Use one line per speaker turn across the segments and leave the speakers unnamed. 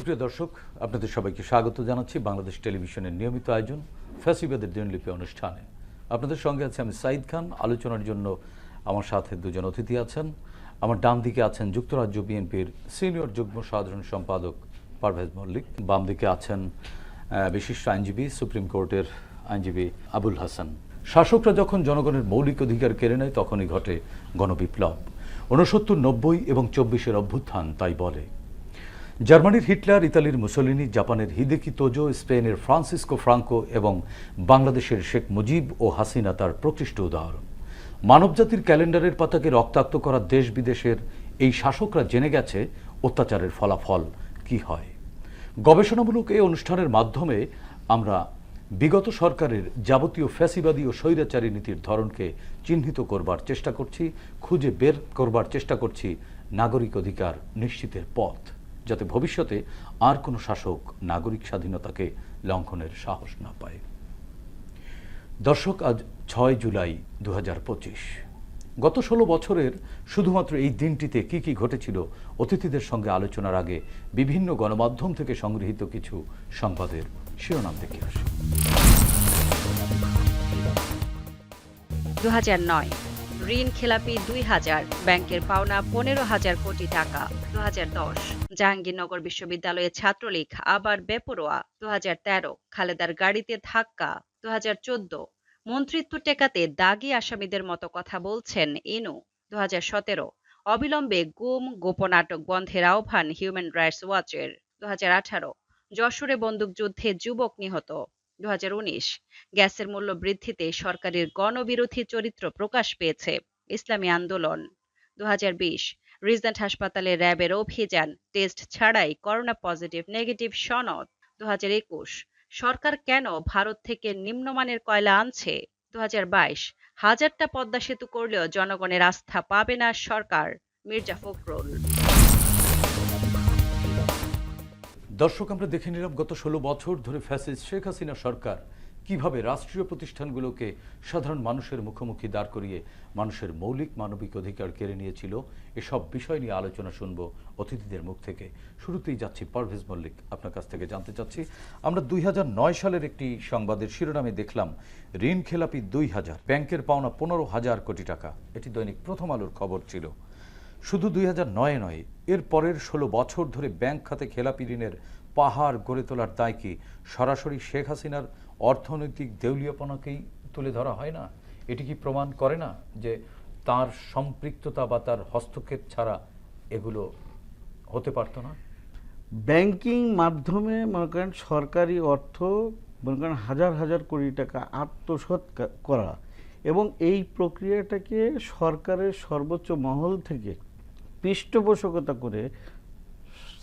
সুপ্রিয় দর্শক, আপনাদের সবাইকে স্বাগত জানাচ্ছি বাংলাদেশ টেলিভিশনের নিয়মিত আয়োজন ফ্যাসিবাদের দিনলিপি অনুষ্ঠানে। আপনাদের সঙ্গে আছে আমি সাইদ খান। আলোচনার জন্য আমার সাথে দুজন অতিথি আছেন। আমার ডান দিকে আছেন যুক্তরাজ্য বিএনপির সিনিয়র যুগ্ম সাধারণ সম্পাদক পারভেজ মল্লিক, বাম দিকে আছেন বিশিষ্ট আইনজীবী, সুপ্রিম কোর্টের আইনজীবী আবুল হাসান। শাসকরা যখন জনগণের মৌলিক অধিকার কেড়ে নেয় তখনই ঘটে গণবিপ্লব। 69, 90 এবং 24-এর অভ্যুত্থান তাই বলে। জার্মানির হিটলার, ইতালির মুসোলিনি, জাপানের হিদেকি তোজো, স্পেনের ফ্রান্সিসকো ফ্রাঙ্কো এবং বাংলাদেশের শেখ মুজিব ও হাসিনা তার প্রকৃষ্ট উদাহরণ। মানবজাতির ক্যালেন্ডারের পাতাকে রক্তাক্ত করা দেশ বিদেশের এই শাসকরা জেনে গেছে অত্যাচারের ফলাফল কি হয়। গবেষণামূলক এই অনুষ্ঠানের মাধ্যমে আমরা বিগত সরকারের যাবতীয় ফ্যাসিবাদী ও স্বৈরাচারী নীতির ধরনকে চিহ্নিত করবার চেষ্টা করছি, খুঁজে বের করবার চেষ্টা করছি নাগরিক অধিকার নিশ্চিতের পথ, যাতে ভবিষ্যতে আর কোনো শাসক নাগরিক স্বাধীনতাকে লঙ্ঘনের সাহস না পায়। দর্শক, আজ 6 জুলাই 2025। গত 16 বছরের শুধুমাত্র এই দিনটিতে কি কি ঘটেছিল অতিথিদের সঙ্গে আলোচনার আগে বিভিন্ন গণমাধ্যম থেকে সংগৃহীত কিছু সংবাদের শিরোনাম দেখে আসি।
2009 ঋণ খেলাপি 2000, ব্যাংকের পাওনা 15,000 কোটি টাকা। 2010 জাহাঙ্গীরনগর বিশ্ববিদ্যালয়ে ছাত্রলীগ আবার বেপরোয়া। 2013 খালেদার গাড়িতে ধাক্কা। 2014 মন্ত্রিত্ব টেকাতে দাগী আসামিদের মতো কথা বলছেন ইনু। 2017 অবিলম্বে গুম গোপন আটক বন্ধের আহ্বান হিউম্যান রাইটস ওয়াচের। 2018 যশোরে বন্দুকযুদ্ধে যুবক নিহত। 2019 গ্যাসের মূল্য বৃদ্ধিতে সরকারের গণবিরোধী চরিত্র প্রকাশ পেয়েছে, ইসলামী আন্দোলন। 2020 রিজেন্ট হাসপাতালে র্যাবের অভিযান, টেস্ট ছাড়াই করোনা পজিটিভ নেগেটিভ সনদ। 2021 সরকার কেন ভারত থেকে নিম্নমানের কয়লা আনছে। 2022 হাজারটা পদ্মা সেতু করলেও জনগণের আস্থা পাবে না সরকার, মির্জা ফখরুল।
দর্শক, আমরা দেখে নিলাম গত 16 বছর ধরে ফ্যাসিস্ট শেখ হাসিনা সরকার কিভাবে রাষ্ট্রীয় প্রতিষ্ঠানগুলোকে সাধারণ মানুষের মুখোমুখি দাঁড় করিয়ে মানুষের মৌলিক মানবিক অধিকার কেড়ে নিয়েছিল। এসব বিষয় নিয়ে আলোচনা শুনবো অতিথিদের মুখ থেকে। শুরুতেই যাচ্ছি পারভেজ মল্লিক, আপনার কাছ থেকে জানতে চাচ্ছি, আমরা 2009 সালের একটি সংবাদের শিরোনামে দেখলাম ঋণ খেলাপি 2000, ব্যাংকের পাওনা 15,000 কোটি টাকা। এটি দৈনিক প্রথম আলোর খবর ছিল। শুধু 2009 নয়, এর পরের 16 বছর ধরে ব্যাংক খাতে খেলাপি ঋণের পাহাড় গড়ে তোলার দায় কি সরাসরি শেখ হাসিনার অর্থনৈতিক দেউলিয়াপনাকেই তুলে ধরা হয় না? এটি কি প্রমাণ করে না যে তার সম্পৃক্ততা বা তার হস্তক্ষেপ ছাড়া এগুলো হতে পারত না?
ব্যাংকিং মাধ্যমে মনে করেন সরকারি অর্থ মনে করেন হাজার হাজার কোটি টাকা আত্মসাৎ করা এবং এই প্রক্রিয়াটাকে সরকারের সর্বোচ্চ মহল থেকে পৃষ্ঠপোষকতা করে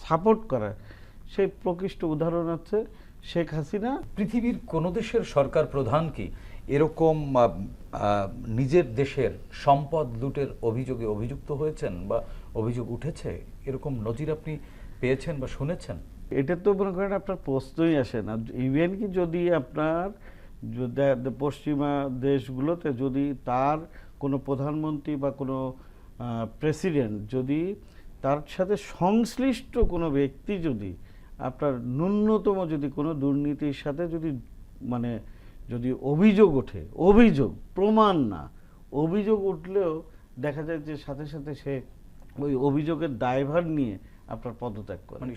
সাপোর্ট করা, সেই প্রকৃষ্ট উদাহরণ আছে শেখ হাসিনা।
পৃথিবীর কোন দেশের সরকার প্রধান কি এরকম নিজের দেশের সম্পদ লুটের অভিযোগে অভিযুক্ত হয়েছেন বা অভিযোগ উঠেছে? এরকম নজির আপনি পেয়েছেন বা শুনেছেন?
এটা তো মনে করেন আপনার প্রশ্নই আসে না। ইভেন কি যদি আপনার পশ্চিমা দেশগুলোতে যদি তার কোনো প্রধানমন্ত্রী বা কোনো প্রেসিডেন্ট যদি তার সাথে সংশ্লিষ্ট কোনো ব্যক্তি যদি আপনার ন্যূনতম যদি কোনো দুর্নীতির সাথে যদি মানে যদি অভিযোগ ওঠে, অভিযোগ প্রমাণ না, অভিযোগ উঠলেও দেখা যায় যে সাথে সাথে সে ওই অভিযোগের দায়ভার নিয়ে আপনার পদত্যাগ করে,
মানে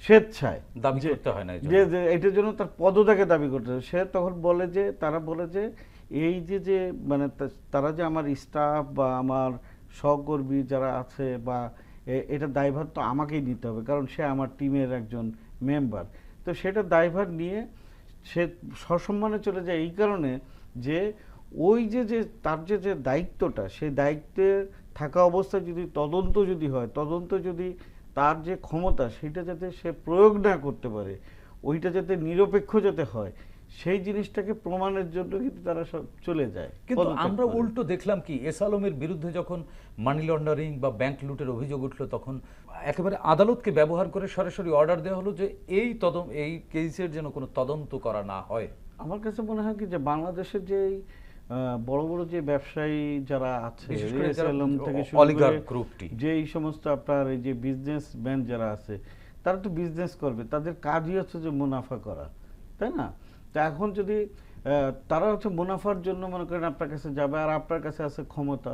স্বেচ্ছায়
দাবি করতে হয় না
যে এটার জন্য তার পদত্যাগে দাবি করতে হয়। সে তখন বলে যে তারা বলে যে এই যে মানে তারা যে আমার স্টাফ বা আমার সহকর্মী যারা আছে বা এটা দায়ভার তো আমাকেই নিতে হবে, কারণ সে আমার টিমের একজন মেম্বার। তো সেটা দায়ভার নিয়ে সে সসম্মানে চলে যায় এই কারণে যে ওই যে তার যে দায়িত্বটা, সেই দায়িত্বে থাকা অবস্থায় যদি তদন্ত যদি হয়, তদন্ত যদি তার যে ক্ষমতা সেটা যাতে সে প্রয়োগ না করতে পারে, ওইটা যাতে নিরপেক্ষ যাতে হয়, সেই জিনিসটাকে প্রমাণের জন্য কিন্তু তারা সব চলে যায়।
কিন্তু আমরা উল্টো দেখলাম কি, এস আলমের বিরুদ্ধে যখন মানি লন্ডারিং বা ব্যাংক লুটের অভিযোগ উঠলো তখন একেবারে আদালতকে ব্যবহার করে সরাসরি অর্ডার দেওয়া হলো যে এই কেসের যেন কোনো তদন্ত করা না হয়।
আমার কাছে মনে হয় কি যে বাংলাদেশের যে বড় বড় যে ব্যবসায়ী যারা আছে যে এই সমস্ত আপনার এই যে বিজনেসম্যান যারা আছে তারা তো বিজনেস করবে, তাদের কাজই হচ্ছে যে মুনাফা করা, তাই না? তা এখন যদি তারা হচ্ছে মুনাফার জন্য মনে করেন আপনার কাছে যাবে, আর আপনার কাছে আছে ক্ষমতা,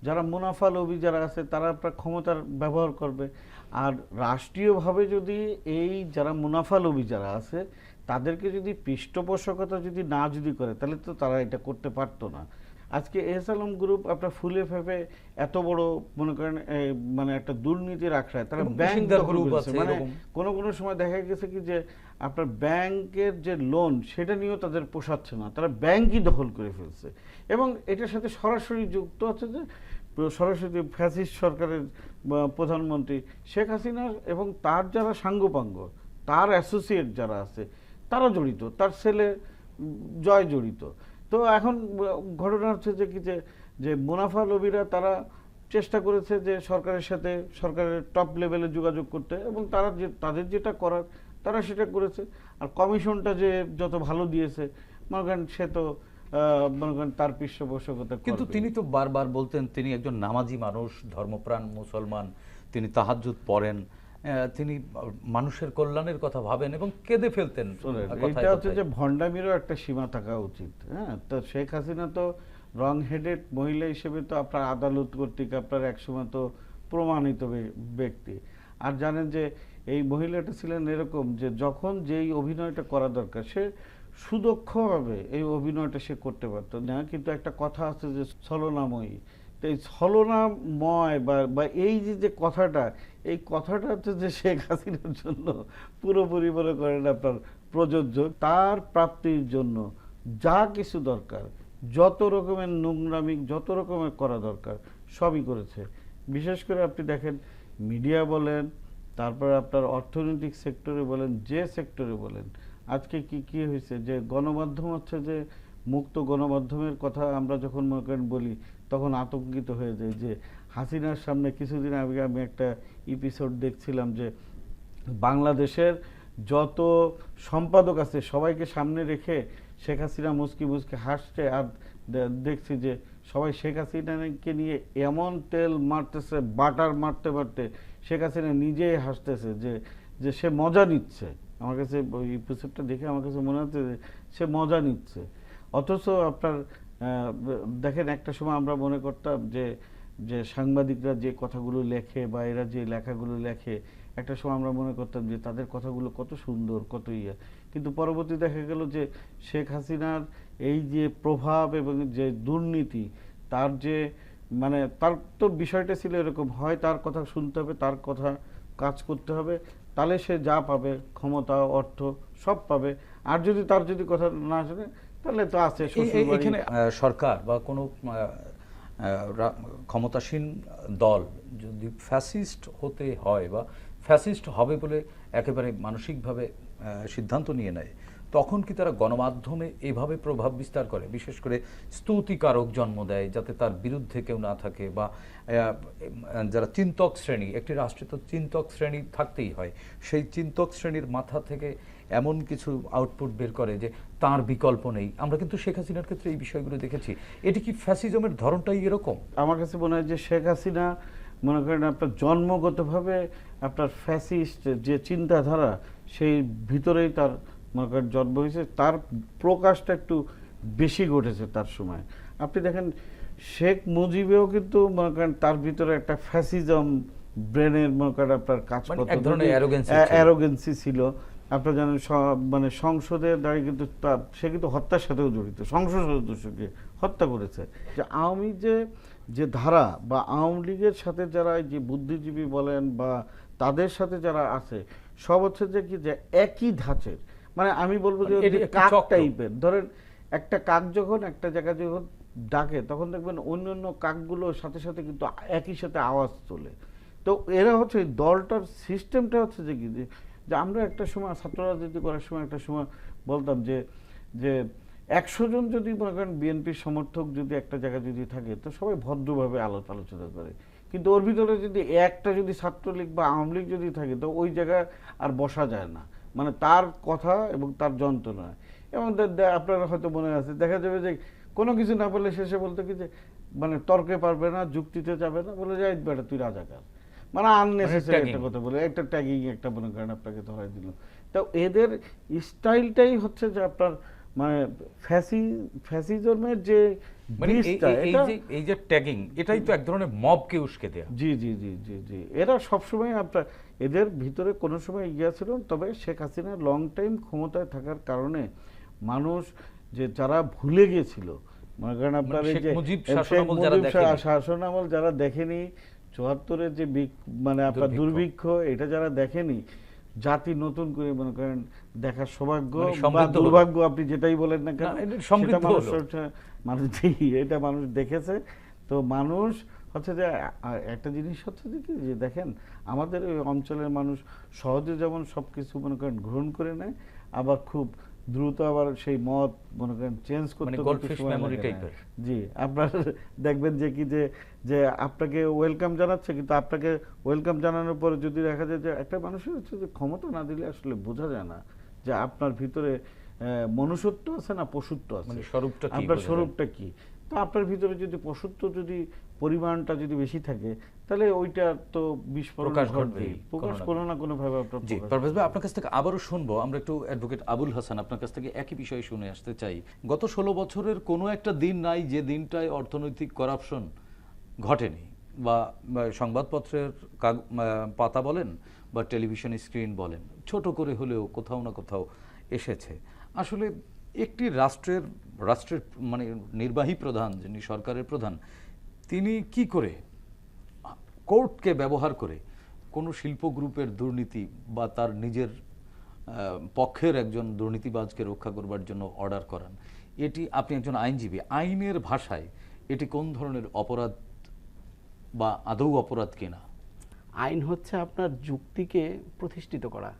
যারা মুনাফা লোভী যারা আছে তারা আপনার ক্ষমতার ব্যবহার করবে। আর রাষ্ট্রীয়ভাবে যদি এই যারা মুনাফা লোভী যারা আছে তাদেরকে যদি পৃষ্ঠপোষকতা যদি না যদি করে, তাহলে তো তারা এটা করতে পারতো না। আজকে এস আলম গ্রুপ আপনার ফুলে ফেপে এত বড় মনে করেন মানে একটা দুর্নীতির আখড়ায় তারা ব্যাংক গ্রুপ আছে, মানে কোনো কোনো সময় দেখা গেছে কি যে আপনার ব্যাংকের যে লোন সেটা নিয়েও তাদের পোষাচ্ছে না, তারা ব্যাংকই দখল করে ফেলছে। এবং এটার সাথে সরাসরি যুক্ত আছে যে সরাসরি ফ্যাসিস্ট সরকারের প্রধানমন্ত্রী শেখ হাসিনার এবং তার যারা সাঙ্গপাঙ্গ, তার অ্যাসোসিয়েট যারা আছে তারা জড়িত, তার ছেলে জয় জড়িত। তো এখন ঘটনা হচ্ছে যে কি যে মুনাফা লোভীরা তারা চেষ্টা করেছে যে সরকারের সাথে সরকারের টপ লেভেলে যোগাযোগ করতে, এবং তারা যে তাদের যেটা করার তারা সেটা করেছে। আর কমিশনটা যে যত ভালো দিয়েছে মনে করেন সে তো মনে করেন তার পৃষ্ঠপোষকতা।
কিন্তু তিনি তো বারবার বলতেন তিনি একজন নামাজি মানুষ, ধর্মপ্রাণ মুসলমান, তিনি তাহাজ্জুদ পড়েন, তিনি মানুষের কল্যাণের কথা ভাবেন এবং কেঁদে ফেলতেন।
এটা হচ্ছে যে ভণ্ডামিরও একটা সীমা থাকা উচিত। হ্যাঁ, তো শেখ হাসিনা তো রং হেডেড মহিলা হিসেবে তো আপনার আদালত কর্তৃক আপনার একসময় তো প্রমাণিত ব্যক্তি। আর জানেন যে এই মহিলাটা ছিলেন এরকম যে যখন যেই অভিনয়টা করা দরকার সে সুদক্ষভাবে এই অভিনয়টা সে করতে পারতো না। কিন্তু একটা কথা আছে যে ছলনাময়ী, তো এই ছলনাময় বা এই যে কথাটা, এই কথাটা হচ্ছে যে শেখ হাসিনার জন্য পুরোপুরি মনে করেন আপনার প্রযোজ্য। তার প্রাপ্তির জন্য যা কিছু দরকার, যত রকমের নোংরামি যত রকমের করা দরকার সবই করেছে। বিশেষ করে আপনি দেখেন মিডিয়া বলেন, তারপরে আপনার অর্থনৈতিক সেক্টরে বলেন, যে সেক্টরে বলেন, আজকে কি হয়েছে যে গণমাধ্যম হচ্ছে যে মুক্ত গণমাধ্যমের কথা আমরা যখন মনে করেন বলি তখন আতঙ্কিত হয়ে যায়। যে হাসিনার সামনে কিছুদিন আগে আমি একটা এপিসোড দেখছিলাম যে বাংলাদেশের যত সম্পাদক আছে সবাইকে সামনে রেখে শেখ হাসিনা মুচকি মুচকি হাসছে, আর দেখছি যে সবাই শেখ হাসিনাকে নিয়ে এমন তেল মারতেছে, বাটার মারতে মারতে শেখ হাসিনা নিজেই হাসতেছে যে সে মজা নিচ্ছে। আমার কাছে ওই এপিসোডটা দেখে আমার কাছে মনে হচ্ছে যে সে মজা নিচ্ছে। অথচ আপনার দেখেন একটা সময় আমরা মনে করতাম যে সাংবাদিকরা যে কথাগুলো লেখে বা এরা যে লেখাগুলো লেখে, একটা সময় আমরা মনে করতাম যে তাদের কথাগুলো কত সুন্দর, কত ইয়ে। কিন্তু পরবর্তী দেখা গেল যে শেখ হাসিনার এই যে প্রভাব এবং যে দুর্নীতি, তার যে মানে তার তো বিষয়টা ছিল এরকম, হয় তার কথা শুনতে হবে, তার কথা কাজ করতে হবে, তাহলে সে যা পাবে ক্ষমতা অর্থ সব পাবে। আর যদি তার যদি কথা না শুনে তাহলে তো আছে
এখানে সরকার বা কোনো ক্ষমতাসীন দল যদি ফ্যাসিস্ট হতে হয় বা ফ্যাসিস্ট হবে বলে একেবারে মানসিকভাবে সিদ্ধান্ত নিয়ে নেয়, তখন কি তারা গণমাধ্যমে এভাবে প্রভাব বিস্তার করে, বিশেষ করে স্তুতিকারক জন্ম দেয় যাতে তার বিরুদ্ধে কেউ না থাকে, বা যারা চিন্তক শ্রেণী, একটি রাষ্ট্রে তো চিন্তক শ্রেণী থাকতেই হয়, সেই চিন্তক শ্রেণীর মাথা থেকে এমন কিছু আউটপুট বের করে যে তার বিকল্প নেই। আমরা কিন্তু শেখ হাসিনার ক্ষেত্রে এই বিষয়গুলো দেখেছি। এটি কি ফ্যাসিজমের ধরনটাই এরকম?
আমার কাছে মনে হয় যে শেখ হাসিনা মনে করেন আপনার জন্মগতভাবে আপনার ফ্যাসিস্ট যে চিন্তাধারা সেই ভিতরেই তার মনে করেন জন্ম হয়েছে, তার প্রকাশটা একটু বেশি ঘটেছে তার সময়। আপনি দেখেন শেখ মুজিবেও কিন্তু মনে করেন তার ভিতরে একটা ফ্যাসিজম ব্রেনের মনে করেন আপনার কাজ করতে,
এক ধরনের
অ্যারোগেন্সি ছিল। আপনারা জানেন মানে সংসদে দাঁড়িয়ে কিন্তু সে কিন্তু হত্যার সাথেও জড়িত, সংসদ সদস্যকে হত্যা করেছে। যে আওয়ামী যে ধারা বা আওয়ামী লীগের সাথে যারা যে বুদ্ধিজীবী বলেন বা তাদের সাথে যারা আছে সব হচ্ছে যে কি যে একই ধাঁচের, মানে আমি বলবো যে কাক টাইপের। ধরেন একটা কাক যখন একটা জায়গায় যখন ডাকে তখন দেখবেন অন্য অন্য কাকগুলোর সাথে সাথে কিন্তু একই সাথে আওয়াজ তোলে। তো এরা হচ্ছে এই দলটার সিস্টেমটা হচ্ছে যে কি যে আমরা একটা সময় ছাত্র রাজনীতি করার সময় একটা সময় বলতাম যে 100 জন যদি মনে করেন বিএনপির সমর্থক যদি একটা জায়গায় যদি থাকে তো সবাই ভদ্রভাবে আলোচনা করে, কিন্তু ওর ভিতরে যদি একটা যদি ছাত্রলীগ বা আওয়ামী লীগ যদি থাকে তো ওই জায়গায় আর বসা যায় না, মানে তার কথা এবং তার যন্ত্রণা। এবং আপনারা হয়তো মনে আছে দেখা যাবে যে কোনো কিছু না বললে শেষে বলতে কি যে মানে তর্কে পারবে না, যুক্তিতে যাবে না, বলে যাই বেটা তুই রাজাকার। মানে আননেসেসারি
tagging।
একটা কথা বলে, একটা ট্যাগিং, একটা মনে করেন আপনাকে ধরাই দিল। তো এদের স্টাইলটাই হচ্ছে যে আপনার মানে ফ্যাসিজমের যে
মানে
বীজটা, এটা
এই যে ট্যাগিং, এটাই তো এক ধরনের মবকে উস্কে দেয়া।
জি জি জি জি জি এরা সবসময় আপনার এদের ভিতরে কোনো সময় ইয়ে ছিল। তবে শেখ হাসিনা লং টাইম ক্ষমতায় থাকার কারণে মানুষ যে যারা ভুলে গিয়েছিল, মনে করেন আপনার এই
শেখ
যে
মুজিব
শেখ
শাসনামল যারা
মুজিব
দেখেনি।
শাসনামল যারা দেখেনি, ৭৪-এর যে মানে আপনার দুর্ভিক্ষ, এটা যারা দেখেনি, জাতি নতুন করে মনে করেন দেখার সৌভাগ্য
মানে
বা
সমৃদ্ধ হলো।
দুর্ভাগ্য, আপনি যেটাই বলেন না কেন,
না, এটা
সেটা
সমৃদ্ধ
মানুষ
হলো।
মানুষ এটা মানুষ দেখেছে। তো মানুষ হচ্ছে যে একটা জিনিস হচ্ছে যে কি, যে দেখেন আমাদের ওই অঞ্চলের মানুষ সহজে যেমন সবকিছু মনে করেন গ্রহণ করে নেয়, আবার খুব দ্রুত আবার সেই মত মনে করেন চেঞ্জ করতে
মানে
করতে
goldfish
সময়
memory
লাগে না।
টাইপের।
জি, আপনার দেখবেন যে কি যে যে আপনাকে ওয়েলকাম জানাচ্ছে, কিন্তু আপনাকে ওয়েলকাম জানানোর পরে যদি দেখা যায় যে একটা মানুষের হচ্ছে যে ক্ষমতা না দিলে আসলে বোঝা যায় না যে আপনার ভিতরে মনুষ্যত্ব আছে না পশুত্ব আছে,
মানে স্বরূপটা কি,
আপনার
বোঝা যায়।
স্বরূপটা কি। তো আপনার ভিতরে যদি পশুত্ব যদি পরিমাণটা যদি বেশি থাকে, তাহলে ওইটা তো বিস্ফোরণ
প্রকাশ
ঘটবেই,
ঘটবেই,
প্রকাশ
কোনো
কোনো না কোনো ভাবে আপনার
জি,
প্রকাশ
পারভেজ ভাই,
ঘটবে।
আপনার কাছ থেকে আবারও শুনবো। আমরা একটু অ্যাডভোকেট আবুল হাসান, আপনার কাছ থেকে একই বিষয়ে শুনে আসতে চাই। গত 16 বছরের কোনো একটা দিন নাই যে দিনটায় অর্থনৈতিক করাপশন ঘটেনি, বা সংবাদপত্রের পাতা বলেন বা টেলিভিশন স্ক্রিন বলেন, ছোট করে হলেও কোথাও না কোথাও এসেছে। আসলে একটি রাষ্ট্রের মানে নির্বাহী প্রধান, যিনি সরকারের প্রধান, তিনি কি করে কোর্টকে ব্যবহার করে কোনো শিল্প গ্রুপের দুর্নীতি বা তার নিজের পক্ষের একজন দুর্নীতিবাজকে রক্ষা করবার জন্য অর্ডার করান? এটি, আপনি একজন আইনজীবী, আইনের ভাষায় এটি কোন ধরনের অপরাধ বা আদৌ অপরাধ কিনা?
আইন হচ্ছে আপনার যুক্তিকে প্রতিষ্ঠিত করা।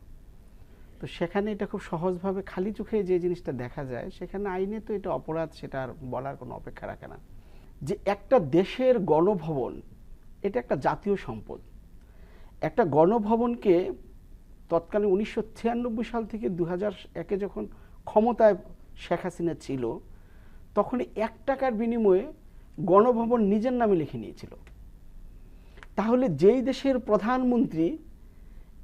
তো সেখানে এটা খুব সহজভাবে খালি চোখে যে জিনিসটা দেখা যায়, সেখানে আইনে তো এটা অপরাধ, সেটা আর বলার কোনো অপেক্ষা রাখে না। যে একটা দেশের গণভবন, এটা একটা জাতীয় সম্পদ। একটা গণভবনকে তৎকালীন 1996 সাল থেকে 2001-এ যখন ক্ষমতায় শেখ হাসিনা ছিল, তখন 1 টাকার বিনিময়ে গণভবন নিজের নামে লিখে নিয়েছিল। তাহলে যেই দেশের প্রধানমন্ত্রী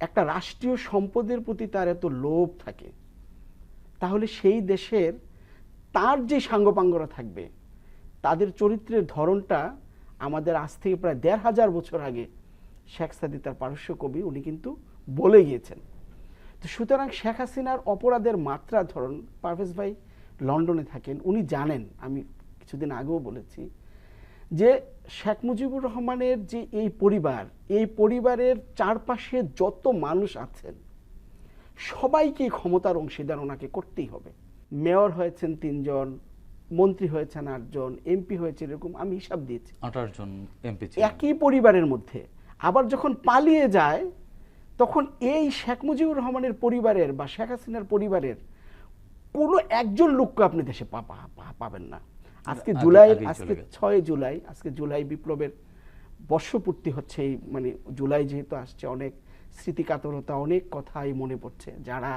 একটা রাষ্ট্রীয় সম্পদের প্রতি তার এত লোভ থাকে, তাহলে সেই দেশের তার যে সাঙ্গপাঙ্গরা থাকবে, তাদের চরিত্রের ধরনটা আমাদের আজ থেকে প্রায় 1500 বছর আগে শেখ সাদি, তার পারস্য কবি, উনি কিন্তু বলে গিয়েছেন। তো সুতরাং শেখ হাসিনার অপরাধের মাত্রা ধরুন, পারভেজ ভাই লন্ডনে থাকেন, উনি জানেন, আমি কিছুদিন আগেও বলেছি যে শেখ মুজিবুর রহমানের যে এই পরিবার, এই পরিবারের চারপাশে যত মানুষ আছেন, সবাইকে ক্ষমতার অংশীদার ওনাকে করতেই হবে। মেয়র হয়েছেন 3 জন, মন্ত্রী হয়েছেন 8 জন, এমপি হয়েছে, এরকম আমি হিসাব দিয়েছি
28 জন এমপি
একই পরিবারের মধ্যে। আবার যখন পালিয়ে যায়, তখন এই শেখ মুজিবুর রহমানের পরিবারের বা শেখ হাসিনার পরিবারের কোনো একজন লোককে আপনি দেশে পাবেন না। আজকে আজকে 6 জুলাই, আজকে জুলাই বিপ্লবের বর্ষপূর্তি হচ্ছে। এই মানে জুলাই যেহেতু আসছে, অনেক স্মৃতিকাতরতা, অনেক কথাই মনে পড়ছে। যারা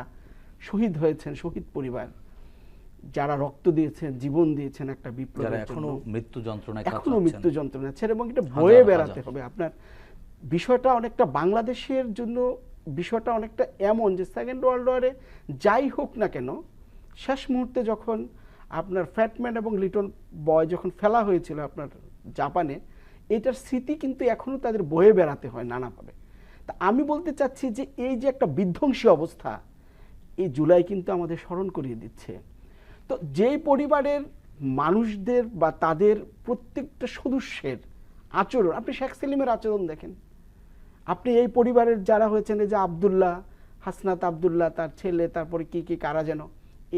শহীদ হয়েছেন, শহীদ পরিবার, যারা রক্ত দিয়েছেন, জীবন দিয়েছেন একটা বিপ্লবের জন্য,
এখনো মৃত্যু যন্ত্রণায়
এখনো মৃত্যু যন্ত্রণা আছে, এবং এটা বয়ে বেড়াতে হবে। আপনার বিষয়টা অনেকটা বাংলাদেশের জন্য, বিষয়টা অনেকটা এমন যে সেকেন্ড ওয়ার্ল্ড ওয়ারে যাই হোক না কেন, শেষ মুহূর্তে যখন আপনার ফ্যাটম্যান এবং লিটল বয় যখন ফেলা হয়েছিল আপনার জাপানে, এটার স্মৃতি কিন্তু এখনো তাদের বয়ে বেড়াতে হয় নানাভাবে। তা আমি বলতে চাচ্ছি যে এই যে একটা বিধ্বংসী অবস্থা, এই জুলাই কিন্তু আমাদের স্মরণ করিয়ে দিচ্ছে। তো যেই পরিবারের মানুষদের বা তাদের প্রত্যেকটা সদস্যের আচরণ, আপনি শেখ সেলিমের আচরণ দেখেন, আপনি এই পরিবারের যারা হয়েছেন, এই যে আব্দুল্লাহ, হাসনাত আব্দুল্লাহ, তার ছেলে, তারপরে কি কারা যেন,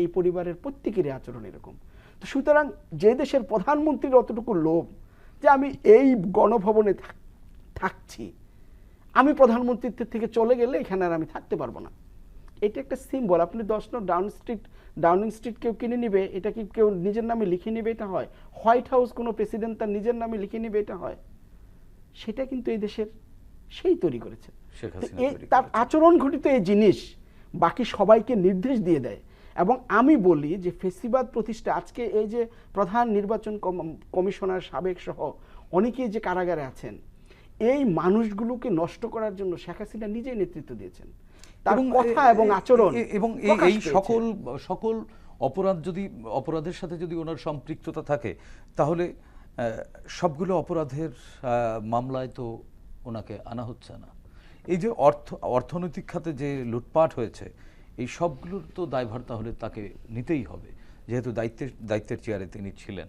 এই পরিবারের প্রত্যেকেরই আচরণ এরকম। তো সুতরাং যে দেশের প্রধানমন্ত্রীর অতটুকু লোভ যে আমি এই গণভবনে থাকছি, আমি প্রধানমন্ত্রীত্বের থেকে চলে গেলে এখানে আর আমি থাকতে পারবো না, এটা একটা সিম্বল। আপনি 10 নং ডাউনিং স্ট্রিট কেউ কিনে নিবে, এটা কি কেউ নিজের নামে লিখে নিবে? এটা হয়। হোয়াইট হাউস কোনো প্রেসিডেন্ট তার নিজের নামে লিখে নিবে, এটা হয়। সেটা কিন্তু এই দেশের সেই তৈরি করেছে। তার আচরণ ঘটিত এই জিনিস বাকি সবাইকে নির্দেশ দিয়ে দেয়। এবং আমি বলি যে ফেসিবাদ প্রতিষ্ঠা, আজকে এই যে প্রধান নির্বাচন কমিশনার সাবেক সহ অনেকেই যে কারাগারে আছেন, এই মানুষগুলোকে নষ্ট করার জন্য শেখ হাসিনা নিজেই নেতৃত্ব দিয়েছেন। তার
এবং
কথা এবং আচরণ
এবং
প্রকাশ
এই
পেয়েছে।
সকল অপরাধের সাথে যদি ওনার সম্পৃক্ততা থাকে, তাহলে সবগুলো অপরাধের মামলায় তো ওনাকে আনা হচ্ছে না। এই যে অর্থনৈতিক খাতে যে লুটপাট হয়েছে, এই সবগুলোর তো দায়ভার তাহলে তাকে নিতেই হবে, যেহেতু দায়িত্বের চেয়ারে তিনি ছিলেন,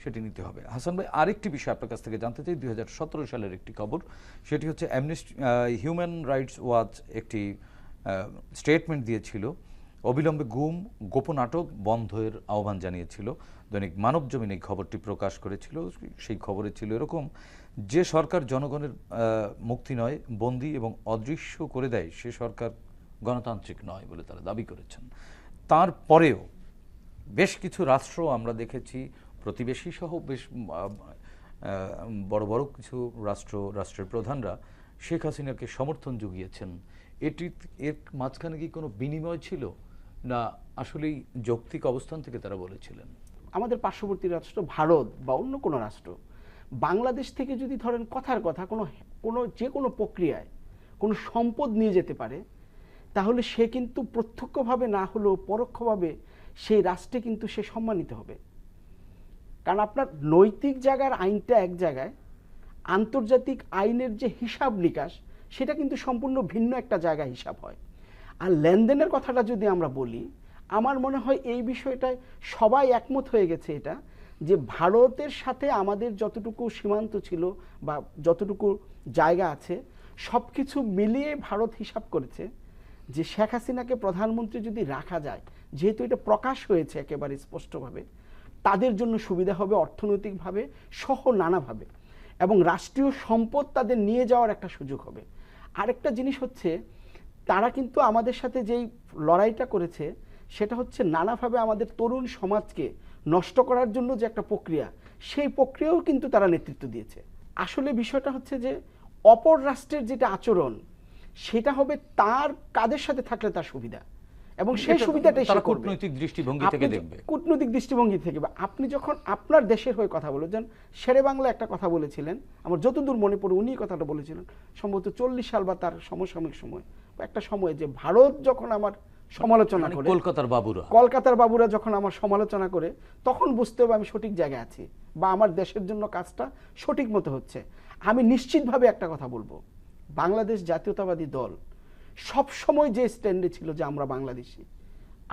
সেটি নিতে হবে। হাসান ভাই, আরেকটি বিষয় আপনার কাছ থেকে জানতে চাই। 2017 সালের একটি খবর, সেটি হচ্ছে হিউম্যান রাইটস ওয়াচ একটি স্টেটমেন্ট দিয়েছিল, অবিলম্বে গুম গোপন আটক বন্ধের আহ্বান জানিয়েছিল। দৈনিক মানব জমিন এই খবরটি প্রকাশ করেছিল। সেই খবরে ছিল এরকম, যে সরকার জনগণের মুক্তি নয়, বন্দী এবং অদৃশ্য করে দেয়, সে সরকার গণতান্ত্রিক নয় বলে তারা দাবি করেছেন। তারপরেও বেশ কিছু রাষ্ট্র আমরা দেখেছি, প্রতিবেশী সহ বেশ বড় বড় কিছু রাষ্ট্রের প্রধানরা শেখ হাসিনাকে সমর্থন জুগিয়েছেন। এর মাঝখানে কি কোনো বিনিময় ছিল, না আসলেই যৌক্তিক অবস্থান থেকে তারা বলেছিলেন?
আমাদের পার্শ্ববর্তী রাষ্ট্র ভারত বা অন্য কোনো রাষ্ট্র বাংলাদেশ থেকে যদি ধরেন কথার কথা যে কোনো প্রক্রিয়ায় কোনো সম্পদ নিয়ে যেতে পারে, তাহলে সে কিন্তু প্রত্যক্ষভাবে না হলেও পরোক্ষভাবে সেই রাষ্ট্রে কিন্তু সে সম্মানিত হবে। কারণ আপনার নৈতিক জায়গার আইনটা এক জায়গায়, আন্তর্জাতিক আইনের যে হিসাব নিকাশ সেটা কিন্তু সম্পূর্ণ ভিন্ন একটা জায়গায় হিসাব হয়। আর লেনদেনের কথাটা যদি আমরা বলি, আমার মনে হয় এই বিষয়টায় সবাই একমত হয়ে গেছে, এটা যে ভারতের সাথে আমাদের যতটুকু সীমান্ত ছিল বা যতটুকু জায়গা আছে, সব কিছু মিলিয়ে ভারত হিসাব করেছে যে শেখ হাসিনাকে প্রধানমন্ত্রী যদি রাখা যায়, যেহেতু এটা প্রকাশ হয়েছে একেবারে স্পষ্টভাবে, তাদের জন্য সুবিধা হবে অর্থনৈতিকভাবে সহ নানাভাবে, এবং রাষ্ট্রীয় সম্পদ তাদের নিয়ে যাওয়ার একটা সুযোগ হবে। আরেকটা জিনিস হচ্ছে, তারা কিন্তু আমাদের সাথে যেই লড়াইটা করেছে সেটা হচ্ছে নানাভাবে আমাদের তরুণ সমাজকে নষ্ট করার জন্য যে একটা প্রক্রিয়া, সেই প্রক্রিয়াও কিন্তু তারা নেতৃত্ব দিয়েছে। আসলে বিষয়টা হচ্ছে যে অপর রাষ্ট্রের যেটা আচরণ, সেটা হবে তার কাদের সাথে থাকলে তার সুবিধা, এবং সেই সুবিধাটাই সে করবে।
কূটনৈতিক দৃষ্টিভঙ্গি থেকে দেখবে,
কূটনৈতিক দৃষ্টিভঙ্গি থেকে। আপনি যখন আপনার দেশের হয়ে কথা বলেছেন, শেরে বাংলা একটা কথা বলেছিলেন, আমার যতদূর মনে পড়ে উনি কথাটা বলেছিলেন, সম্ভবত 40 সাল বা তার সমসাময়িক সময় বা একটা সময়, যে ভারত যখন আমার সমালোচনা করে, কলকাতার বাবুরা যখন আমার সমালোচনা করে, তখন বুঝতে হবে আমি সঠিক জায়গায় আছি বা আমার দেশের জন্য কাজটা সঠিক মতো হচ্ছে। আমি নিশ্চিতভাবে একটা কথা বলবো, বাংলাদেশ জাতীয়তাবাদী দল সব সময় যে স্ট্যান্ডে ছিল যে আমরা বাংলাদেশি,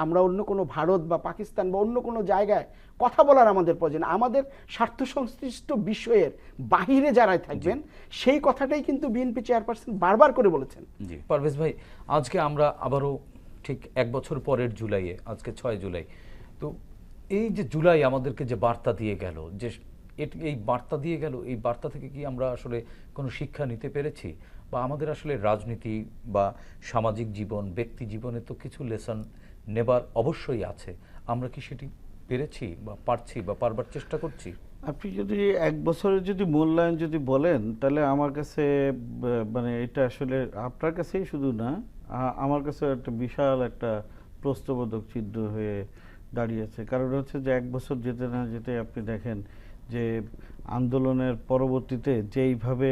আমরা অন্য কোনো ভারত বা পাকিস্তান বা অন্য কোনো জায়গায় কথা বলার আমাদের প্রয়োজন, আমাদের স্বার্থ সংশ্লিষ্ট বিষয়ের বাহিরে যারাই থাকবেন, সেই কথাটাই কিন্তু বিএনপি চেয়ারপারসন বারবার করে বলেছেন।
জি পারভেজ ভাই, আজকে আমরা আবারও ঠিক 1 বছর পরের জুলাইয়ে, আজকে 6 জুলাই, তো এই যে জুলাই আমাদেরকে যে বার্তা দিয়ে গেল, যে এই বার্তা দিয়ে গেল, এই বার্তা থেকে কি আমরা আসলে কোনো শিক্ষা নিতে পেরেছি, বা আমাদের আসলে রাজনীতি বা সামাজিক জীবন, ব্যক্তি জীবনে তো কিছু লেসন নেবার অবশ্যই আছে, আমরা কি সেটি পেরেছি বা পারছি বা পারবার চেষ্টা করছি?
আপনি যদি 1 বছরের যদি মূল্যায়ন যদি বলেন, তাহলে আমার কাছে মানে এটা আসলে আপনার কাছেই শুধু না, আমার কাছে একটা বিশাল একটা প্রশ্নবোধক চিহ্ন হয়ে দাঁড়িয়েছে। কারণ হচ্ছে যে 1 বছর যেতে না যেতে আপনি দেখেন যে আন্দোলনের পরবর্তীতে যেইভাবে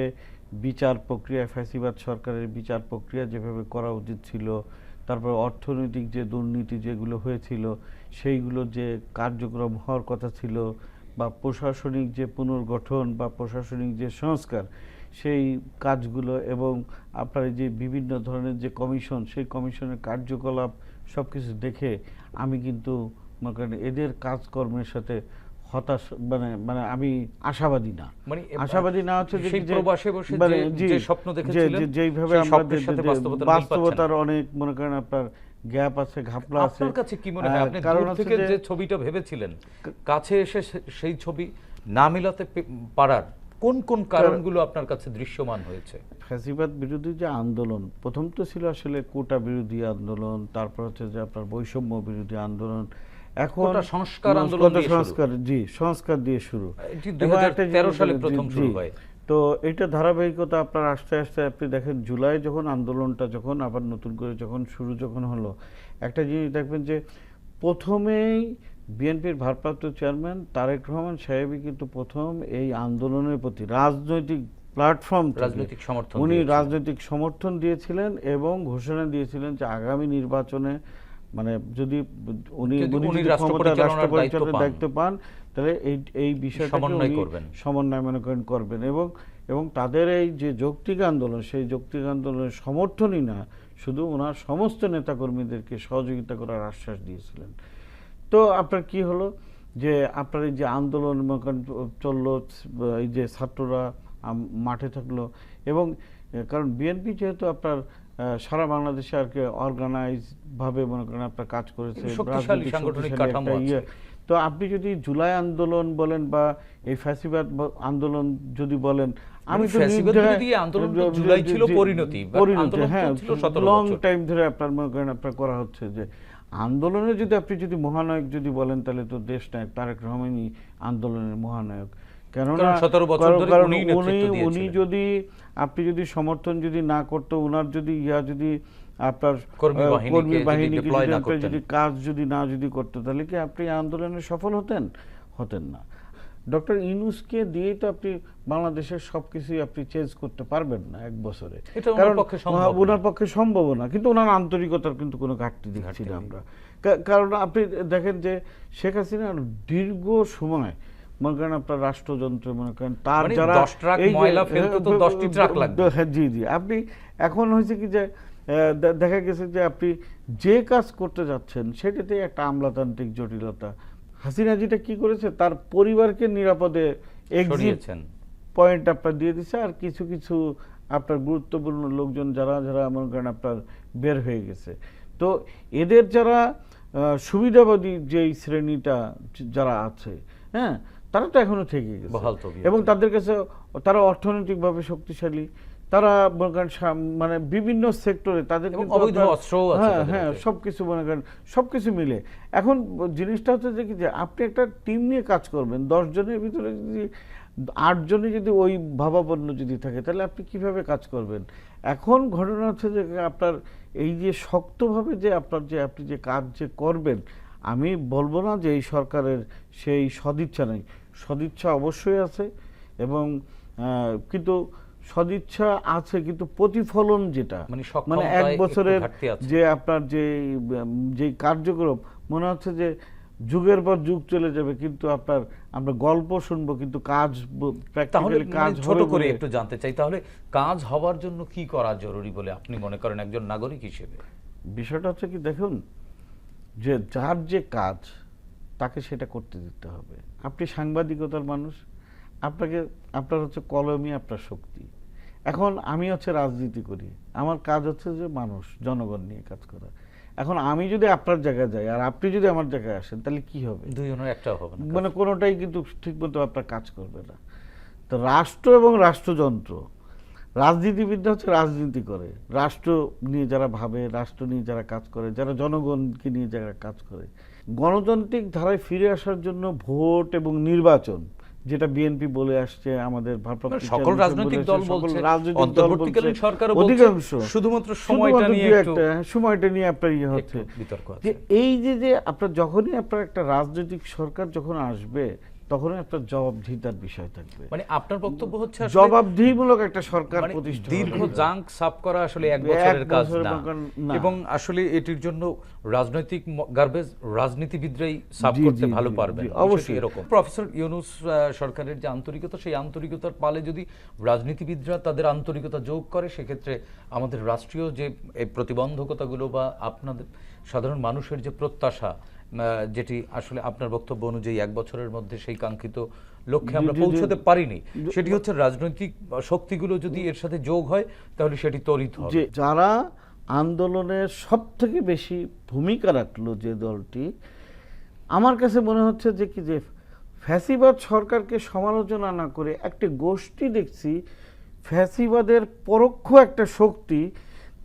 বিচার প্রক্রিয়া, ফ্যাসিবাদ সরকারের বিচার প্রক্রিয়া যেভাবে করা উচিত ছিল, তারপর অর্থনৈতিক যে দুর্নীতি যেগুলো হয়েছিল সেইগুলো যে কার্যক্রম হওয়ার কথা ছিল, বা প্রশাসনিক যে পুনর্গঠন বা প্রশাসনিক যে সংস্কার, সেই কাজগুলো, এবং আপনার যে বিভিন্ন ধরনের যে কমিশন, সেই কমিশনের কার্যকলাপ সব কিছু দেখে আমি কিন্তু মনে করেন এদের কাজকর্মের সাথে হতাশ, মানে আমি আশাবাদী না। আশাবাদী না হচ্ছে যেইভাবে বাস্তবতার অনেক মনে করেন আপনার গ্যাপ আছে, ঘাপলা আছে।
আপনার কাছে কি মনে হয়, আপনি দূর থেকে যে ছবিটা ভেবেছিলেন, কাছে এসে সেই ছবি না মিলাতে পারার কোন কোন কারণগুলো আপনার কাছে দৃশ্যমান হয়েছে?
ফ্যাসিবাদ বিরোধী যে আন্দোলন, প্রথম তো ছিল আসলে কোটা বিরোধী আন্দোলন, তারপর হচ্ছে যে আপনার বৈষম্য বিরোধী আন্দোলন, এখন
সংস্কার আন্দোলন,
সংস্কার দিয়ে শুরু।
2013 সালে প্রথম শুরু হয়।
তো এটা ধারাবাহিকতা আপনার আস্তে আস্তে আপনি দেখেন, জুলাই যখন আন্দোলনটা যখন আবার নতুন করে যখন হলো, একটা জিনিস দেখবেন যে প্রথমেই বিএনপির ভারপ্রাপ্ত চেয়ারম্যান তারেক রহমান সাহেবই কিন্তু প্রথম এই আন্দোলনের প্রতি রাজনৈতিক প্ল্যাটফর্ম
রাজনৈতিক সমর্থন
উনি
দিয়েছিলেন।
রাজনৈতিক সমর্থন দিয়েছিলেন এবং ঘোষণা দিয়েছিলেন যে আগামী নির্বাচনে মানে যদি উনি
যদি
উনি
উনি
যদি
রাষ্ট্র
ক্ষমতা
পরিচালনার
রাষ্ট্র পরিচালনার
দায়িত্ব
দায়িত্ব পান তাহলে এই বিষয়টাকে
সমন্বয়
উনি
করবেন।
সমন্বয় মনে করেন করবেন এবং তাদের এই যে যৌক্তিক আন্দোলন সেই যৌক্তিক আন্দোলনের সমর্থনই না, শুধু ওনার সমস্ত নেতাকর্মীদেরকে সহযোগিতা করার আশ্বাস দিয়েছিলেন। তো আপনার কি হলো যে আপনার এই যে আন্দোলন মনে করেন চললো, এই যে ছাত্ররা মাঠে থাকলো এবং কারণ বিএনপি যেহেতু আপনার সারা বাংলাদেশে আর কি অর্গানাইজ ভাবে মনে করেন আপনার কাজ করেছে,
শক্তিশালী সাংগঠনিক
শক্তিশালী
কাঠামো
একটা
আছে।
তো আপনি যদি জুলাই আন্দোলন বলেন বা এই ফ্যাসিবাদ আন্দোলন যদি বলেন, আমি তো
ফ্যাসিবাদ বিরোধী আন্দোলন তো জুলাই ছিল পরিণতি, আন্দোলন
হ্যাঁ
ছিল 17
লং
বছর।
টাইম ধরে আপনার মনে করেন আপনার করা হচ্ছে যে আন্দোলনে যদি আপনি যদি মহানায়ক যদি বলেন তাহলে তো দেশ নায়ক তারেক রহমানই আন্দোলনের মহানায়ক। কেননা
কারণ 17 বছর ধরে
কারণ
উনিই নেতৃত্ব দিয়েছিলেন।
উনি যদি আপনি যদি সমর্থন যদি না করতো, উনার যদি যদি আপনার
কর্মী বাহিনীকে
বাহিনীকে
deploy
যদি
না
আপনার
করতেন।
যদি কাজ যদি না করতো তাহলে কি আপনি আন্দোলনে সফল হতেন না। ডক্টর ইউনূসকে দিয়েই তো আপনি বাংলাদেশের সবকিছুই আপনি চেঞ্জ করতে পারবেন না এক বছরে,
এটা ওনার
কারণ
পক্ষে সম্ভব না।
ওনার পক্ষে সম্ভব না। কিন্তু ওনার আন্তরিকতার কিন্তু কোনো ঘাটতি দেখছি না আমরা। কারণ আপনি দেখেন যে শেখ হাসিনা দীর্ঘ সময় মনে করেন আপনার রাষ্ট্রযন্ত্র মনে করেন তার
মানে
যারা
10 ট্রাক ময়লা ফেলতে তো 10টি ট্রাক লাগবে।
হ্যাঁ, জি আপনি এখন হয়েছে কি যে দেখা গেছে যে আপনি যে কাজ করতে যাচ্ছেন সেটাতে একটা আমলাতান্ত্রিক জটিলতা। হাসিনা যেটা কি করেছে তার পরিবারকে নিরাপদে এক্সিট
সরিয়েছেন।
পয়েন্ট আপনার দিয়ে দিচ্ছে, আর কিছু কিছু আপনার গুরুত্বপূর্ণ লোকজন যারা যারা মনে করেন আপনার বের হয়ে গেছে। তো এদের যারা সুবিধাবাদী যেই শ্রেণীটা যারা আছে, হ্যাঁ তারা তো এখনো থেকে গেছে
বহাল তবিয়তে।
এবং তাদের কাছে তারা অর্থনৈতিকভাবে শক্তিশালী, তারা মনে করেন মানে বিভিন্ন সেক্টরে তাদের
এবং
কিন্তু
অবৈধ
আপনার-
অস্ত্রও আছে
হ্যাঁ
তাদের
হ্যাঁ
হাতে।
সবকিছু মনে করেন সবকিছু মিলে এখন জিনিসটা হচ্ছে যে কি যে আপনি একটা টিম নিয়ে কাজ করবেন, 10 জনের ভিতরে যদি 8 জনে যদি ওই ভাবাপন্ন যদি থাকে তাহলে আপনি কিভাবে কাজ করবেন। এখন ঘটনা হচ্ছে যে আপনার এই যে শক্তভাবে যে আপনার যে আপনি যে কাজ যে করবেন, আমি বলবো না যে এই সরকারের সেই সদিচ্ছা নেই, সদিচ্ছা অবশ্যই আছে এবং কিন্তু সদিচ্ছা আছে কিন্তু প্রতিফলন যেটা
মানে
মানে
সক্ষমতায়
এক
একটু
বছরের
ঘাটতি আছে।
যে আপনার যে কার্যক্রম মনে হচ্ছে যে যুগের পর যুগ চলে যাবে, কিন্তু আমরা গল্প শুনবো কিন্তু কাজ
তাহলে
প্র্যাকটিক্যালি কাজ
ছোট
হবে
করে
বলে-
একটু জানতে চাই, তাহলে কাজ হওয়ার জন্য কি করা জরুরি বলে আপনি মনে করেন একজন নাগরিক হিসেবে?
বিষয়টা হচ্ছে কি দেখুন যে যার যে কাজ তাকে সেটা করতে দিতে হবে। আপনি সাংবাদিকতার মানুষ, আপনার হচ্ছে কলমই আপনার শক্তি। এখন আমি হচ্ছে রাজনীতি করি, আমার কাজ হচ্ছে যে মানুষ জনগণ নিয়ে কাজ করা। এখন আমি যদি আপনার জায়গায় যাই আর আপনি যদি আমার জায়গায় আসেন তাহলে কি হবে?
দুইজনের একটাও হবে না।
মানে কোনোটাই কিন্তু ঠিকমতো আপনার কাজ করবে না। তো রাষ্ট্র এবং রাষ্ট্রযন্ত্র, রাজনীতিবিদরা হচ্ছে রাজনীতি করে, রাষ্ট্র নিয়ে যারা ভাবে, রাষ্ট্র নিয়ে যারা কাজ করে, যারা জনগণকে নিয়ে যারা কাজ করে, গণতান্ত্রিক ধারায় ফিরে আসার জন্য ভোট এবং নির্বাচন, যেটা বিএনপি বলে আসছে, আমাদের ভারপ্রাপ্ত
মানে সকল
চেয়ারম্যান
রাজনৈতিক
বলেছে,
দল
সকল
বলছে,
রাজনৈতিক দল
অন্তর্বর্তীকালীন
বলছে,
সরকারও বলছে,
অধিকাংশ
শুধুমাত্র সময়টা নিয়ে একটু
সময়টা নিয়ে আপনার ইয়ে
একটু
হচ্ছে
বিতর্ক আছে।
যে এই যে আপনার যখনই আপনার একটা রাজনৈতিক সরকার যখন আসবে তখনই আপনার জবাবদিহিতার বিষয় থাকবে।
মানে আপনার বক্তব্য হচ্ছে আসলে
জবাবদিহিমূলক একটা সরকার
মানে
প্রতিষ্ঠা
দীর্ঘ
হবে।
জাঙ্ক সাফ করা আসলে এক বছরের কাজ
বছরের
না,
না।
এবং আসলে এটির জন্য রাজনৈতিক গার্বেজ রাজনীতিবিদরাই সাফ
জি,
করতে
জি,
ভালো
জি,
পারবেন,
জি,
বিষয়টি
অবশ্যই।
এরকম। প্রফেসর ইউনূস সরকারের যে আন্তরিকতা, সেই আন্তরিকতার পালে যদি রাজনীতিবিদরা তাদের আন্তরিকতা যোগ করে, সেক্ষেত্রে আমাদের রাষ্ট্রীয় যে এই প্রতিবন্ধকতাগুলো বা আপনাদের সাধারণ মানুষের যে প্রত্যাশা, যেটি আসলে আপনার বক্তব্য অনুযায়ী এক বছরের মধ্যে সেই কাঙ্ক্ষিত লক্ষ্যে আমরা পৌঁছতে পারিনি, সেটি হচ্ছে রাজনৈতিক শক্তিগুলো যদি এর সাথে যোগ হয় তাহলে সেটি ত্বরিত হবে।
যে যারা আন্দোলনের সব থেকে বেশি ভূমিকা রাখলো যে দলটি, আমার কাছে মনে হচ্ছে যে কি যে ফ্যাসিবাদ সরকারকে সমালোচনা না করে একটি গোষ্ঠী দেখছি, ফ্যাসিবাদের পরোক্ষ একটা শক্তি,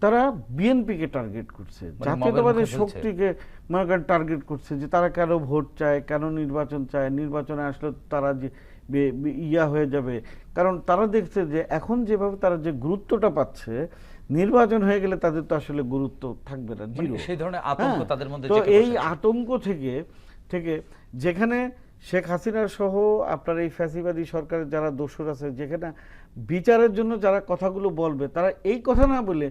তারা বিএনপিকে টার্গেট করছে, জাতীয়তাবাদের শক্তিকে মনে করেন টার্গেট করছে যে তারা কেন ভোট চায়, কেন নির্বাচন চায়, নির্বাচনে আসলে তারা যে ইয়া হয়ে যাবে। কারণ তারা দেখছে যে এখন যেভাবে তারা যে গুরুত্বটা পাচ্ছে, নির্বাচন হয়ে গেলে তাদের তো আসলে গুরুত্ব থাকবে না, জিরো।
সেই ধরনের আতঙ্ক তাদের মধ্যে
তো
জেঁকে
এই
বসেছে।
আতঙ্ক থেকে যেখানে শেখ হাসিনা সহ আপনার এই ফ্যাসিবাদী সরকারের যারা দোসর আছে, যেখানে বিচারের জন্য যারা কথাগুলো বলবে, তারা এই কথা না বলে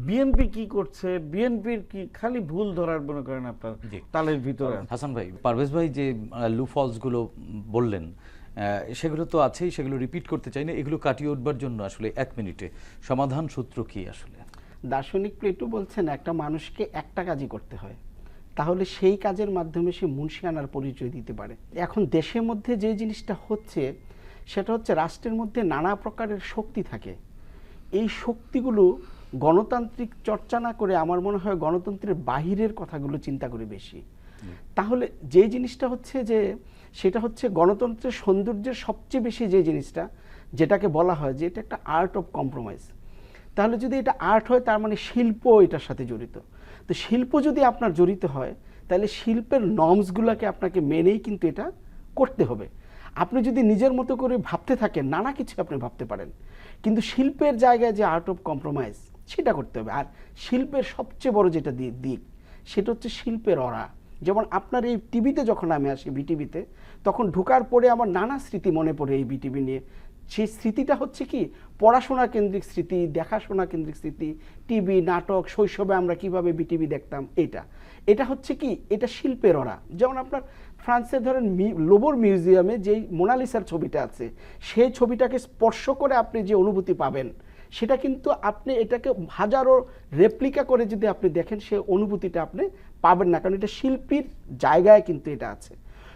বিএনপি কি করছে, বিএনপির কি, খালি ভুল ধরার মনে করেন আপনার তালের ভিতরে।
হাসান ভাই, পারভেজ ভাই যে লুফলস গুলো বললেন সেগুলো তো আছেই, সেগুলো রিপিট করতে চাই না। এগুলো কাটিয়ে উঠবার জন্য আসলে 1 মিনিটে সমাধান সূত্র কি আসলে?
দার্শনিক প্লেটো বলছেন একটা মানুষকে একটা কাজই করতে হয়, তাহলে সেই কাজের মাধ্যমে সে মুন্সিয়ানার পরিচয় দিতে পারে। এখন দেশের মধ্যে যে জিনিসটা হচ্ছে সেটা হচ্ছে রাষ্ট্রের মধ্যে নানা প্রকারের শক্তি থাকে। এই শক্তিগুলো গণতান্ত্রিক চর্চা না করে আমার মনে হয় গণতন্ত্রের বাহিরের কথাগুলো চিন্তা করে বেশি। তাহলে যে জিনিসটা হচ্ছে যে সেটা হচ্ছে গণতন্ত্রের সৌন্দর্যের সবচেয়ে বেশি যে জিনিসটা, যেটাকে বলা হয় যে এটা একটা আর্ট অফ কম্প্রোমাইজ। তাহলে যদি এটা আর্ট হয় তার মানে শিল্প এটার সাথে জড়িত। তো শিল্প যদি আপনার জড়িত হয় তাহলে শিল্পের নর্মসগুলোকে আপনাকে মেনেই কিন্তু এটা করতে হবে। আপনি যদি নিজের মতো করে ভাবতে থাকেন নানা কিছু আপনি ভাবতে পারেন, কিন্তু শিল্পের জায়গায় যে আর্ট অফ কম্প্রোমাইজ সেটা করতে হবে। আর শিল্পের সবচেয়ে বড় যেটা দিক সেটা হচ্ছে শিল্পের অরা। যেমন আপনার এই টিভিতে যখন আমি আসি বিটিভিতে, তখন ঢোকার পরে আমার নানা স্মৃতি মনে পড়ে এই বিটিভি নিয়ে। সেই স্মৃতিটা হচ্ছে কি পড়াশোনা কেন্দ্রিক স্মৃতি, দেখাশোনা কেন্দ্রিক স্মৃতি, টিভি, নাটক, শৈশবে আমরা কিভাবে বিটিভি দেখতাম, এটা হচ্ছে কি এটা শিল্পের অরা। যেমন আপনার ফ্রান্সের ধরেন লোভর মিউজিয়ামে যেই মোনালিসার ছবিটা আছে, সেই ছবিটাকে স্পর্শ করে আপনি যে অনুভূতি পাবেন সেটা কিন্তু আপনি এটাকে হাজারো রেপ্লিকা করে যদি আপনি দেখেন সে অনুভূতিটা আপনি পাবেন না, কারণ এটা শিল্পীর জায়গায় কিন্তু এটা আছে।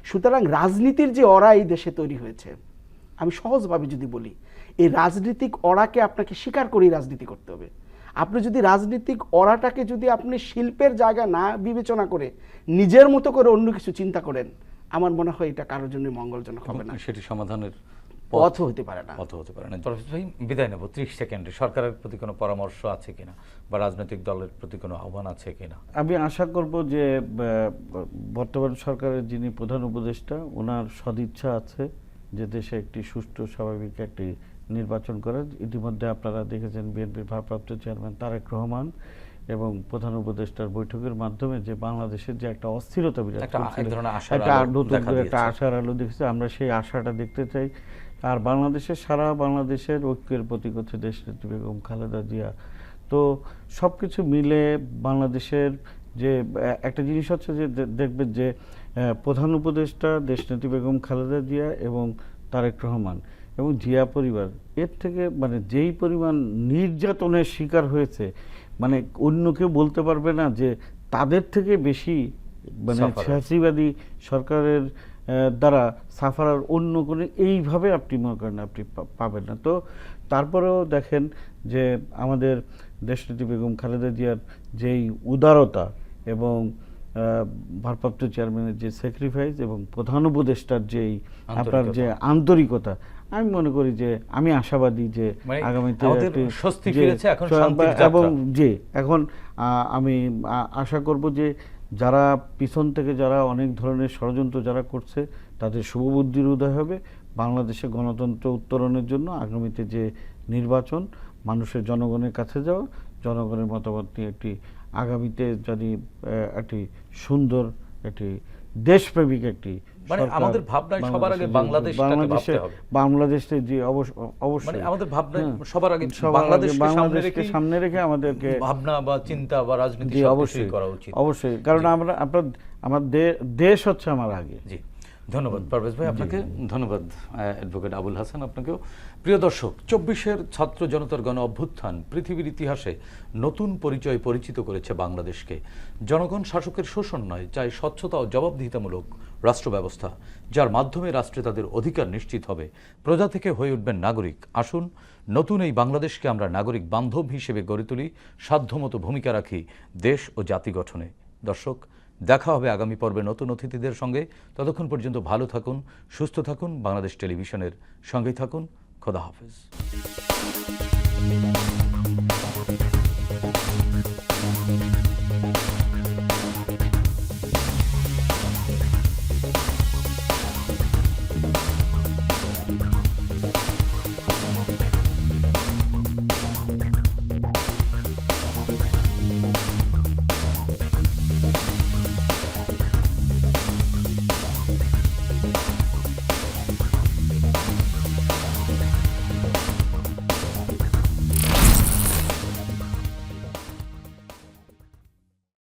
সুতরাং রাজনীতির যে অরা এই দেশে তৈরি হয়েছে, আমি সহজভাবে যদি বলি, এই রাজনীতিক অরাকে আপনাকে স্বীকার করেই রাজনীতি করতে হবে। আপনি যদি রাজনীতিক অরাটাকে যদি আপনি শিল্পের জায়গা না বিবেচনা করে নিজের মতো করে অন্য কিছু চিন্তা করেন, আমার মনে হয় এটা কারোর জন্য মঙ্গলজনক হবে না,
সেটি সমাধানের
পথ হতে পারে না।
পারভেজ ভাই, বিদায় নেব 30 সেকেন্ডে। সরকারের প্রতি কোনো পরামর্শ আছে কিনা বা রাজনৈতিক দলের প্রতি কোনো আহ্বান আছে কিনা?
আমি আশা করব যে বর্তমান সরকারের যিনি প্রধান উপদেষ্টা, ওনার সদিচ্ছা আছে যে দেশে একটি সুষ্ঠু স্বাভাবিক একটি নির্বাচন করার। ইতিমধ্যে আপনারা দেখেছেন বিএনপির ভারপ্রাপ্ত চেয়ারম্যান তারেক রহমান এবং প্রধান উপদেষ্টার বৈঠকের মাধ্যমে যে বাংলাদেশের যে একটা অস্থিরতা বিরাজ করছিল, একটা নতুন একটা আশার আলো দেখছে। আমরা সেই আশাটা দেখতে চাই। আর সারা বাংলাদেশের ঐক্যের প্রতীক হচ্ছে দেশনেত্রী বেগম খালেদা জিয়া। তো সবকিছু মিলে বাংলাদেশের যে একটা জিনিস হচ্ছে যে দেখবেন যে প্রধান উপদেষ্টা দেশনেত্রী বেগম খালেদা জিয়া এবং তারেক রহমান এবং জিয়া পরিবার, এর থেকে মানে যেই পরিমাণ নির্যাতনের শিকার হয়েছে, মানে অন্য কেউ বলতে পারবে না যে তাদের থেকে বেশি মানে ফ্যাসিবাদী সরকারের দ্বারা সাফারার অন্য কোনো এইভাবে আপনি মনে করেন আপনি পাবেন না। তো তারপরেও দেখেন যে আমাদের দেশনেত্রী বেগম খালেদা জিয়ার যেই উদারতা এবং ভারপ্রাপ্ত চেয়ারম্যানের যে স্যাক্রিফাইস এবং প্রধান উপদেষ্টার যেই আপনার যে আন্তরিকতা, আমি মনে করি যে আমি আশাবাদী যে আগামীতে এবং যে এখন আমি আশা করব যে যারা পিছন থেকে যারা অনেক ধরনের ষড়যন্ত্র যারা করছে তাদের শুভবুদ্ধির উদয় হবে। বাংলাদেশে গণতন্ত্র উত্তরণের জন্য আগামীতে যে নির্বাচন, মানুষের জনগণের কাছে যাওয়া, জনগণের মতামত নিয়ে একটি আগামীতে যদি একটি সুন্দর একটি দেশপ্রেমিক একটি
মানে আমাদের ভাবনায় সবার আগে
বাংলাদেশে যে অবশ্যই আমাদের ভাবনায় সবার আগে বাংলাদেশকে সামনে রেখে আমাদেরকে ভাবনা বা চিন্তা বা রাজনীতি অবশ্যই করা উচিত। অবশ্যই, কারণ আমার দেশ হচ্ছে আমার আগে। জি, ধন্যবাদ পারভেজ ভাই আপনাকে, ধন্যবাদ অ্যাডভোকেট আবুল হাসান আপনাকেও। প্রিয় দর্শক, 24-এর ছাত্র জনতার গণ অভ্যুত্থান পৃথিবীর ইতিহাসে নতুন পরিচয় পরিচিত করেছে বাংলাদেশকে। জনগণ শাসকের শোষণ নয়, চাই স্বচ্ছতা ও জবাবদিহিতামূলক রাষ্ট্র ব্যবস্থা, যার মাধ্যমে রাষ্ট্রে তাদের অধিকার নিশ্চিত হবে, প্রজা থেকে হয়ে উঠবেন নাগরিক। আসুন নতুন এই বাংলাদেশকে আমরা নাগরিক বান্ধব হিসেবে গড়ে তুলি, সাধ্যমতো ভূমিকা রাখি দেশ ও জাতি গঠনে। দর্শক, দেখা হবে আগামী পর্বে নতুন অতিথিদের সঙ্গে। ততক্ষণ পর্যন্ত ভালো থাকুন, সুস্থ থাকুন, বাংলাদেশ টেলিভিশনের সঙ্গেই থাকুন। খোদা হাফেজ।